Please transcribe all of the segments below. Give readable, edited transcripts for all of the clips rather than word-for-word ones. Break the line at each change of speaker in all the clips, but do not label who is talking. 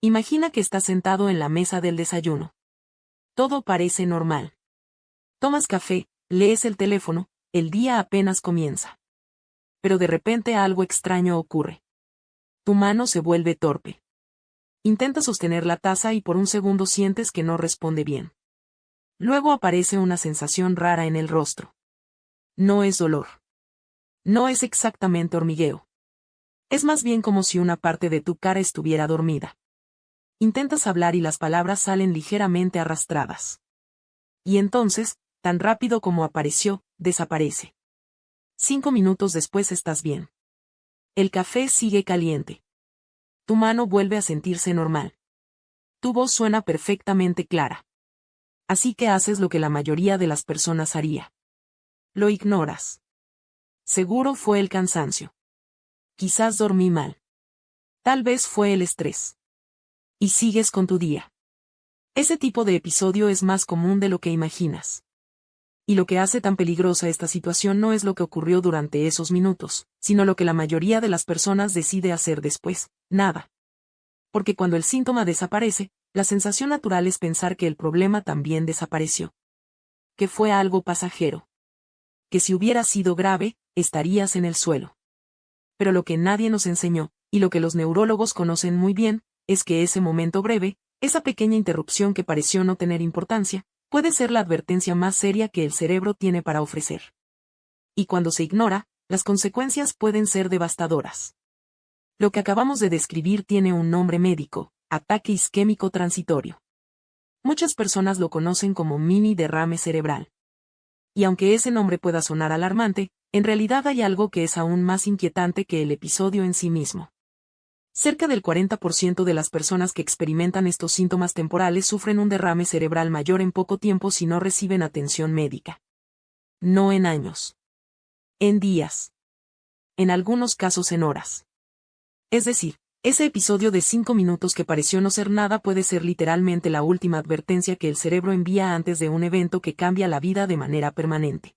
Imagina que estás sentado en la mesa del desayuno. Todo parece normal. Tomas café, lees el teléfono, el día apenas comienza. Pero de repente algo extraño ocurre. Tu mano se vuelve torpe. Intentas sostener la taza y por un segundo sientes que no responde bien. Luego aparece una sensación rara en el rostro. No es dolor. No es exactamente hormigueo. Es más bien como si una parte de tu cara estuviera dormida. Intentas hablar y las palabras salen ligeramente arrastradas. Y entonces, tan rápido como apareció, desaparece. 5 minutos después estás bien. El café sigue caliente. Tu mano vuelve a sentirse normal. Tu voz suena perfectamente clara. Así que haces lo que la mayoría de las personas haría. Lo ignoras. Seguro fue el cansancio. Quizás dormí mal. Tal vez fue el estrés. Y sigues con tu día. Ese tipo de episodio es más común de lo que imaginas. Y lo que hace tan peligrosa esta situación no es lo que ocurrió durante esos minutos, sino lo que la mayoría de las personas decide hacer después, nada. Porque cuando el síntoma desaparece, la sensación natural es pensar que el problema también desapareció. Que fue algo pasajero. Que si hubiera sido grave, estarías en el suelo. Pero lo que nadie nos enseñó, y lo que los neurólogos conocen muy bien, es que ese momento breve, esa pequeña interrupción que pareció no tener importancia, puede ser la advertencia más seria que el cerebro tiene para ofrecer. Y cuando se ignora, las consecuencias pueden ser devastadoras. Lo que acabamos de describir tiene un nombre médico: ataque isquémico transitorio. Muchas personas lo conocen como mini derrame cerebral. Y aunque ese nombre pueda sonar alarmante, en realidad hay algo que es aún más inquietante que el episodio en sí mismo. Cerca del 40% de las personas que experimentan estos síntomas temporales sufren un derrame cerebral mayor en poco tiempo si no reciben atención médica. No en años. En días. En algunos casos en horas. Es decir, ese episodio de 5 minutos que pareció no ser nada puede ser literalmente la última advertencia que el cerebro envía antes de un evento que cambia la vida de manera permanente.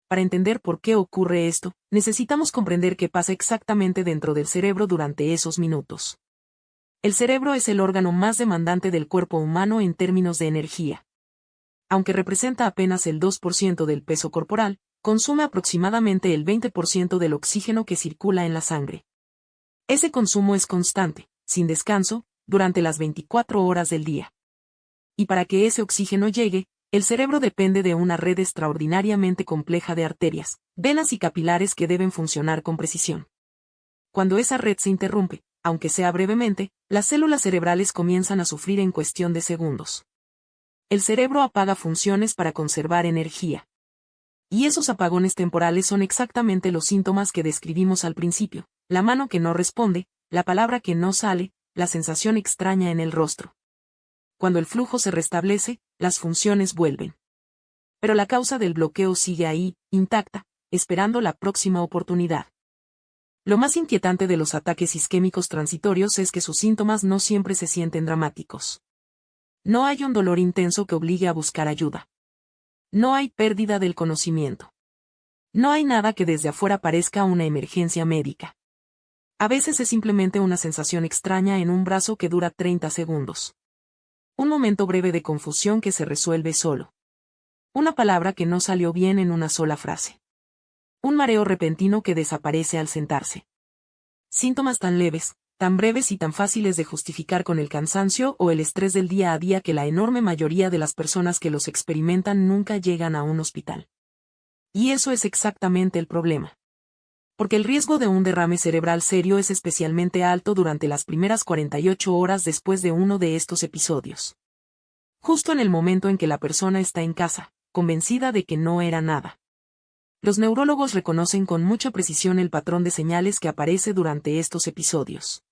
Para entender por qué ocurre esto, necesitamos comprender qué pasa exactamente dentro del cerebro durante esos minutos. El cerebro es el órgano más demandante del cuerpo humano en términos de energía. Aunque representa apenas el 2% del peso corporal, consume aproximadamente el 20% del oxígeno que circula en la sangre. Ese consumo es constante, sin descanso, durante las 24 horas del día. Y para que ese oxígeno llegue, el cerebro depende de una red extraordinariamente compleja de arterias, venas y capilares que deben funcionar con precisión. Cuando esa red se interrumpe, aunque sea brevemente, las células cerebrales comienzan a sufrir en cuestión de segundos. El cerebro apaga funciones para conservar energía. Y esos apagones temporales son exactamente los síntomas que describimos al principio: la mano que no responde, la palabra que no sale, la sensación extraña en el rostro. Cuando el flujo se restablece, las funciones vuelven. Pero la causa del bloqueo sigue ahí, intacta, esperando la próxima oportunidad. Lo más inquietante de los ataques isquémicos transitorios es que sus síntomas no siempre se sienten dramáticos. No hay un dolor intenso que obligue a buscar ayuda. No hay pérdida del conocimiento. No hay nada que desde afuera parezca una emergencia médica. A veces es simplemente una sensación extraña en un brazo que dura 30 segundos. Un momento breve de confusión que se resuelve solo. Una palabra que no salió bien en una sola frase. Un mareo repentino que desaparece al sentarse. Síntomas tan leves, tan breves y tan fáciles de justificar con el cansancio o el estrés del día a día que la enorme mayoría de las personas que los experimentan nunca llegan a un hospital. Y eso es exactamente el problema. Porque el riesgo de un derrame cerebral serio es especialmente alto durante las primeras 48 horas después de uno de estos episodios. Justo en el momento en que la persona está en casa, convencida de que no era nada. Los neurólogos reconocen con mucha precisión el patrón de señales que aparece durante estos episodios.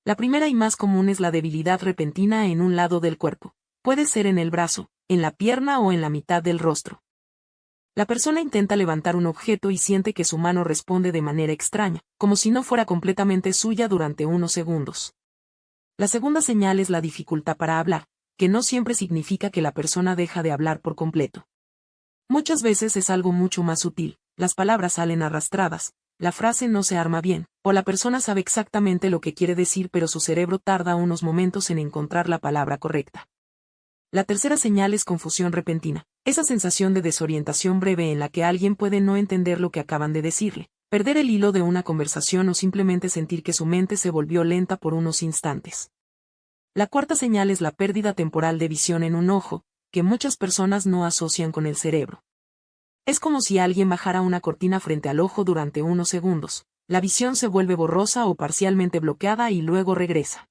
La primera y más común es la debilidad repentina en un lado del cuerpo. Puede ser en el brazo, en la pierna o en la mitad del rostro. La persona intenta levantar un objeto y siente que su mano responde de manera extraña, como si no fuera completamente suya durante unos segundos. La segunda señal es la dificultad para hablar, que no siempre significa que la persona deja de hablar por completo. Muchas veces es algo mucho más sutil: las palabras salen arrastradas, la frase no se arma bien, o la persona sabe exactamente lo que quiere decir pero su cerebro tarda unos momentos en encontrar la palabra correcta. La tercera señal es confusión repentina, esa sensación de desorientación breve en la que alguien puede no entender lo que acaban de decirle, perder el hilo de una conversación o simplemente sentir que su mente se volvió lenta por unos instantes. La cuarta señal es la pérdida temporal de visión en un ojo, que muchas personas no asocian con el cerebro. Es como si alguien bajara una cortina frente al ojo durante unos segundos, la visión se vuelve borrosa o parcialmente bloqueada y luego regresa.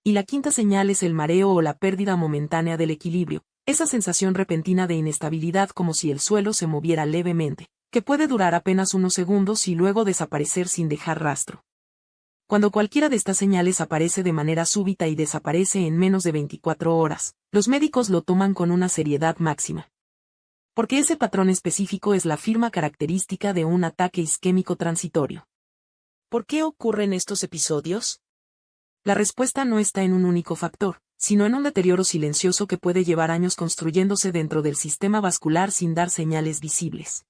Y la quinta señal es el mareo o la pérdida momentánea del equilibrio, esa sensación repentina de inestabilidad como si el suelo se moviera levemente, que puede durar apenas unos segundos y luego desaparecer sin dejar rastro. Cuando cualquiera de estas señales aparece de manera súbita y desaparece en menos de 24 horas, los médicos lo toman con una seriedad máxima. Porque ese patrón específico es la firma característica de un ataque isquémico transitorio. ¿Por qué ocurren estos episodios? La respuesta no está en un único factor, sino en un deterioro silencioso que puede llevar años construyéndose dentro del sistema vascular sin dar señales visibles.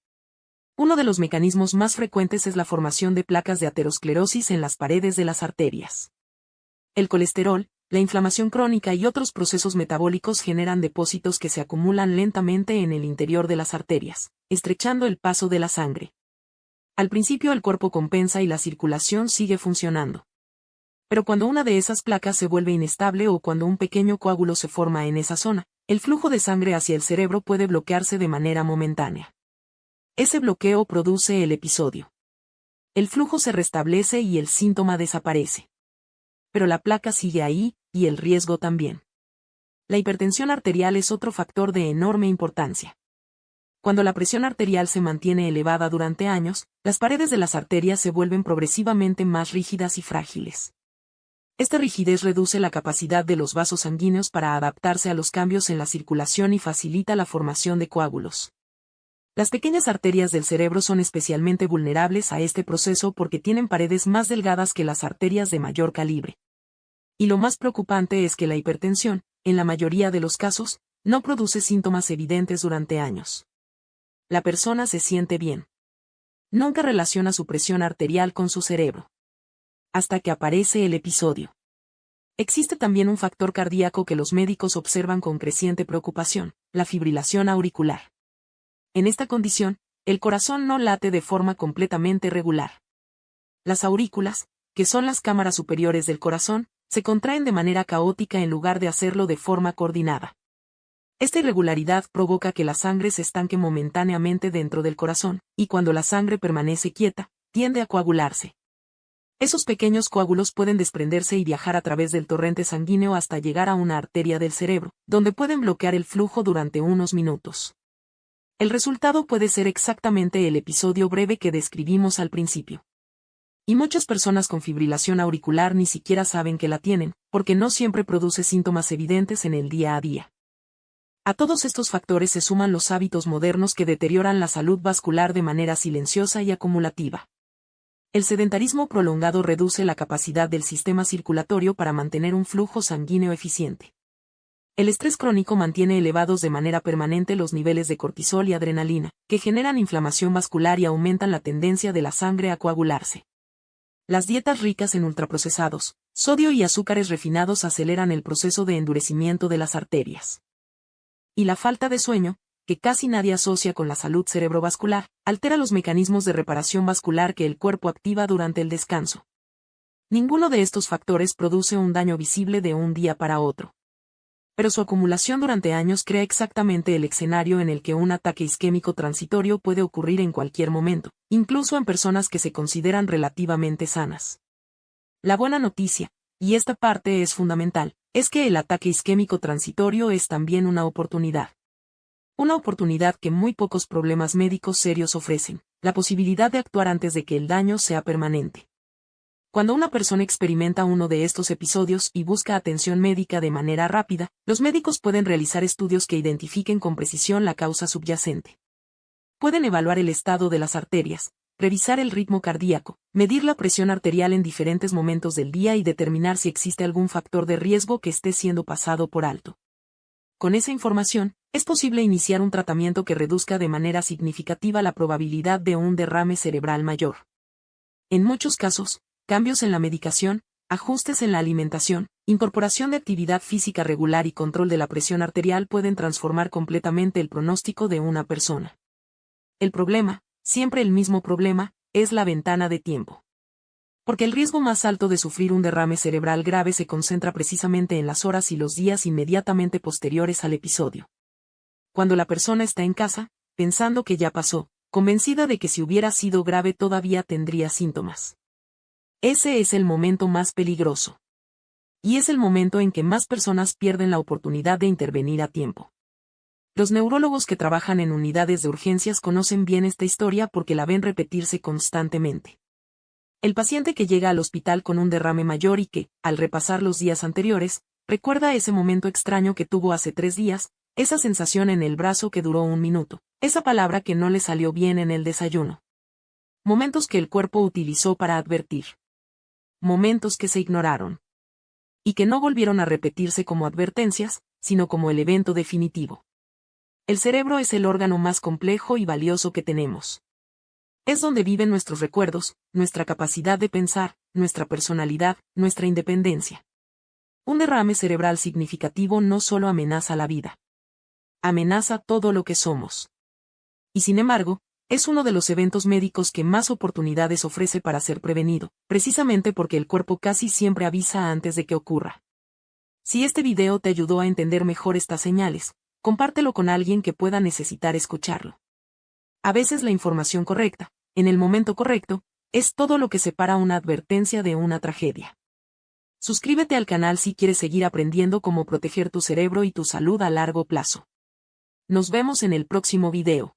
Uno de los mecanismos más frecuentes es la formación de placas de aterosclerosis en las paredes de las arterias. El colesterol, la inflamación crónica y otros procesos metabólicos generan depósitos que se acumulan lentamente en el interior de las arterias, estrechando el paso de la sangre. Al principio el cuerpo compensa y la circulación sigue funcionando. Pero cuando una de esas placas se vuelve inestable o cuando un pequeño coágulo se forma en esa zona, el flujo de sangre hacia el cerebro puede bloquearse de manera momentánea. Ese bloqueo produce el episodio. El flujo se restablece y el síntoma desaparece. Pero la placa sigue ahí, y el riesgo también. La hipertensión arterial es otro factor de enorme importancia. Cuando la presión arterial se mantiene elevada durante años, las paredes de las arterias se vuelven progresivamente más rígidas y frágiles. Esta rigidez reduce la capacidad de los vasos sanguíneos para adaptarse a los cambios en la circulación y facilita la formación de coágulos. Las pequeñas arterias del cerebro son especialmente vulnerables a este proceso porque tienen paredes más delgadas que las arterias de mayor calibre. Y lo más preocupante es que la hipertensión, en la mayoría de los casos, no produce síntomas evidentes durante años. La persona se siente bien. Nunca relaciona su presión arterial con su cerebro. Hasta que aparece el episodio. Existe también un factor cardíaco que los médicos observan con creciente preocupación, la fibrilación auricular. En esta condición, el corazón no late de forma completamente regular. Las aurículas, que son las cámaras superiores del corazón, se contraen de manera caótica en lugar de hacerlo de forma coordinada. Esta irregularidad provoca que la sangre se estanque momentáneamente dentro del corazón, y cuando la sangre permanece quieta, tiende a coagularse. Esos pequeños coágulos pueden desprenderse y viajar a través del torrente sanguíneo hasta llegar a una arteria del cerebro, donde pueden bloquear el flujo durante unos minutos. El resultado puede ser exactamente el episodio breve que describimos al principio. Y muchas personas con fibrilación auricular ni siquiera saben que la tienen, porque no siempre produce síntomas evidentes en el día a día. A todos estos factores se suman los hábitos modernos que deterioran la salud vascular de manera silenciosa y acumulativa. El sedentarismo prolongado reduce la capacidad del sistema circulatorio para mantener un flujo sanguíneo eficiente. El estrés crónico mantiene elevados de manera permanente los niveles de cortisol y adrenalina, que generan inflamación vascular y aumentan la tendencia de la sangre a coagularse. Las dietas ricas en ultraprocesados, sodio y azúcares refinados aceleran el proceso de endurecimiento de las arterias. Y la falta de sueño, que casi nadie asocia con la salud cerebrovascular, altera los mecanismos de reparación vascular que el cuerpo activa durante el descanso. Ninguno de estos factores produce un daño visible de un día para otro. Pero su acumulación durante años crea exactamente el escenario en el que un ataque isquémico transitorio puede ocurrir en cualquier momento, incluso en personas que se consideran relativamente sanas. La buena noticia, y esta parte es fundamental, es que el ataque isquémico transitorio es también una oportunidad. Una oportunidad que muy pocos problemas médicos serios ofrecen, la posibilidad de actuar antes de que el daño sea permanente. Cuando una persona experimenta uno de estos episodios y busca atención médica de manera rápida, los médicos pueden realizar estudios que identifiquen con precisión la causa subyacente. Pueden evaluar el estado de las arterias, revisar el ritmo cardíaco, medir la presión arterial en diferentes momentos del día y determinar si existe algún factor de riesgo que esté siendo pasado por alto. Con esa información, es posible iniciar un tratamiento que reduzca de manera significativa la probabilidad de un derrame cerebral mayor. En muchos casos, cambios en la medicación, ajustes en la alimentación, incorporación de actividad física regular y control de la presión arterial pueden transformar completamente el pronóstico de una persona. El problema, siempre el mismo problema, es la ventana de tiempo. Porque el riesgo más alto de sufrir un derrame cerebral grave se concentra precisamente en las horas y los días inmediatamente posteriores al episodio. Cuando la persona está en casa, pensando que ya pasó, convencida de que si hubiera sido grave todavía tendría síntomas. Ese es el momento más peligroso. Y es el momento en que más personas pierden la oportunidad de intervenir a tiempo. Los neurólogos que trabajan en unidades de urgencias conocen bien esta historia porque la ven repetirse constantemente. El paciente que llega al hospital con un derrame mayor y que, al repasar los días anteriores, recuerda ese momento extraño que tuvo hace 3 días, esa sensación en el brazo que duró 1 minuto, esa palabra que no le salió bien en el desayuno. Momentos que el cuerpo utilizó para advertir. Momentos que se ignoraron. Y que no volvieron a repetirse como advertencias, sino como el evento definitivo. El cerebro es el órgano más complejo y valioso que tenemos. Es donde viven nuestros recuerdos, nuestra capacidad de pensar, nuestra personalidad, nuestra independencia. Un derrame cerebral significativo no solo amenaza la vida. Amenaza todo lo que somos. Y sin embargo, es uno de los eventos médicos que más oportunidades ofrece para ser prevenido, precisamente porque el cuerpo casi siempre avisa antes de que ocurra. Si este video te ayudó a entender mejor estas señales, compártelo con alguien que pueda necesitar escucharlo. A veces la información correcta, en el momento correcto, es todo lo que separa una advertencia de una tragedia. Suscríbete al canal si quieres seguir aprendiendo cómo proteger tu cerebro y tu salud a largo plazo. Nos vemos en el próximo video.